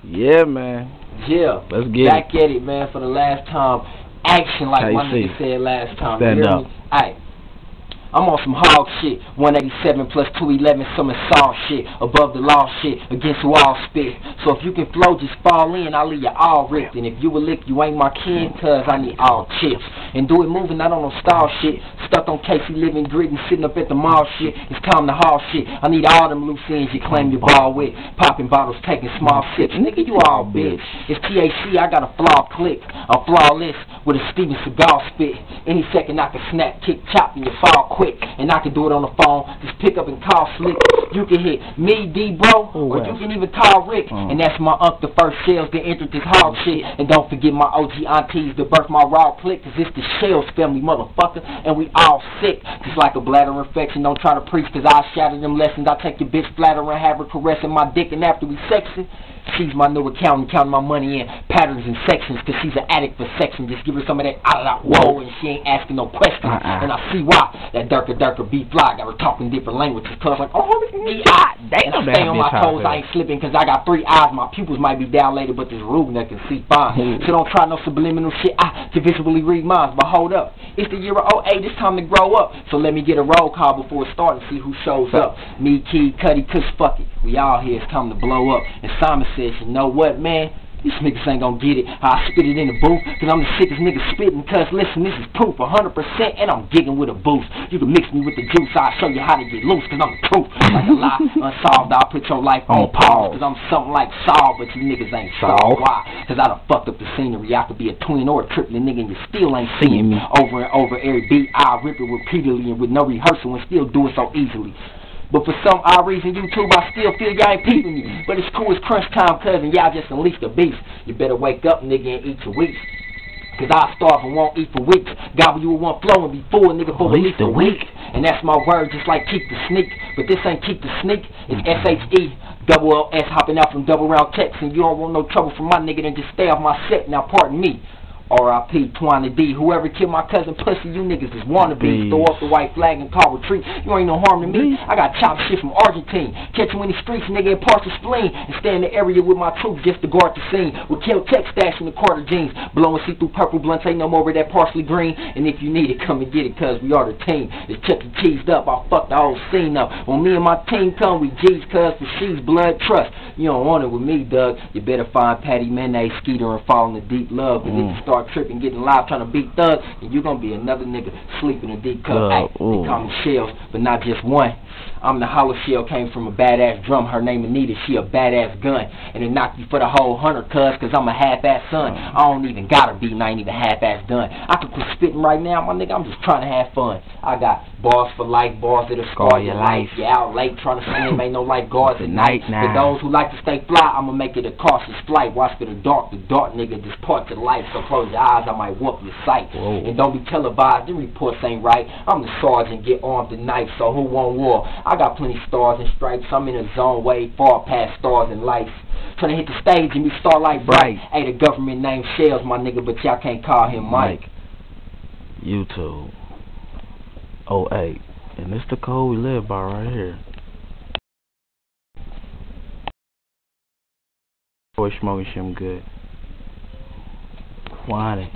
Yeah, man. Yeah. Let's get back at it, man, for the last time. Action like my nigga said last time. Stand up. Aight. I'm on some hog shit, 187 plus 211, some assault shit, above the law shit, against the wall spit. So if you can flow, just fall in, I'll leave you all ripped. And if you a lick, you ain't my kid, cuz I need all chips. And do it moving, not on no stall shit. Stuck on Casey living grit and sitting up at the mall shit. It's time to haul shit. I need all them loose ends you claim your ball with. Popping bottles, taking small sips. Nigga, you all bitch. It's THC, I got a flaw click. I'm flawless with a Steven Seagal spit. Any second I can snap, kick, chop, and you fall quick. And I can do it on the phone. Just pick up and call Slick. You can hit me, D-Bro, or you can even call Rick. And that's my uncle, the first shells that entered this hog shit. And don't forget my OG aunties that birthed my raw click, cause it's the Shells family, motherfucker. And we all sick, just like a bladder infection. Don't try to preach, cause I shatter them lessons. I take your bitch flatter and have her caressing my dick. And after we sexing, she's my new accountant, counting my money in patterns and sections, cause she's an addict for section. Just give her some of that whoa, and she ain't asking no questions. And I see why that Durka be fly, got her talking different languages. Cause like, oh, and I stay on my toes, I ain't slipping, cause I got 3 eyes. My pupils might be dilated, but this Ruben that can see fine. So don't try no subliminal shit, I can visually read minds. But hold up, it's the year of 08, it's time to grow up. So let me get a roll call before it starts and see who shows up. Me, Key, Cuddy, cause fuck it, we all here, it's time to blow up. And Simon says, you know what, man? These niggas ain't gonna get it. I spit it in the booth, cause I'm the sickest nigga spitting. Cause listen, this is proof, 100%, and I'm gigging with a boost. You can mix me with the juice, I'll show you how to get loose, cause I'm the truth. Like a lie, unsolved, I'll put your life on pause. Cause I'm something like Saul, but you niggas ain't Saul. Why? Cause I done fucked up the scenery. I could be a twin or a triplet nigga, and you still ain't seeing me. Over and over every beat, I'll rip it repeatedly and with no rehearsal, and still do it so easily. But for some odd reason, YouTube, I still feel y'all ain't peeping me. But it's cool, it's crunch time, cousin. Y'all just unleashed the beast. You better wake up, nigga, and eat your weeks. Cause I starve and won't eat for weeks. Gobble you with one flow and be full, nigga, for at least a week. And that's my word, just like keep the sneak. But this ain't keep the sneak. It's SHE, hopping out from double round text. And you don't want no trouble from my nigga, then just stay off my set. Now, pardon me. R.I.P. Twana D. Whoever killed my cousin pussy, you niggas is wannabes. Throw up the white flag and call retreat. You ain't no harm to me. I got chopped shit from Argentine. Catch you in the streets, nigga, and parts of spleen. And stay in the area with my troops just to guard the scene. With Kill Tech stash in the Carter jeans. Blowing see-through purple blunts, ain't no more of that parsley green. And if you need it, come and get it, cuz we are the team. It's Chuck E. Cheesed up, I'll fuck the whole scene up. When me and my team come, we G's, cuz for she's blood trust. You don't want it with me, Doug. You better find Patty Mayonnaise, Skeeter, and fall in the deep love. Cause if you start tripping, getting live, trying to beat thugs, and you're gonna be another nigga sleeping in a deep cup. Ay, they call me Shells, but not just one. I'm the hollow shell, came from a badass drum. Her name Anita, she a badass gun. And it knock you for the whole 100, cuz I'm a half-ass son. I don't even gotta be, and I ain't even half-ass done. I could quit spitting right now, my nigga, I'm just trying to have fun. I got bars for life, bars that'll scar your life. You're out late trying to swim, ain't no lifeguards at night. For those who like to stay fly, I'ma make it a cautious flight. Watch for the dark nigga, just part the light. So close your eyes, I might whoop your sight. And don't be televised, the reports ain't right. I'm the sergeant, get armed tonight, so who won war? I got plenty stars and stripes, I'm in a zone way far past stars and lights. Trying to hit the stage and be starlight bright. Hey, the government name Shells, my nigga, but y'all can't call him Mike. YouTube 08, and this the code we live by right here. Boy, smoking shit good. 100.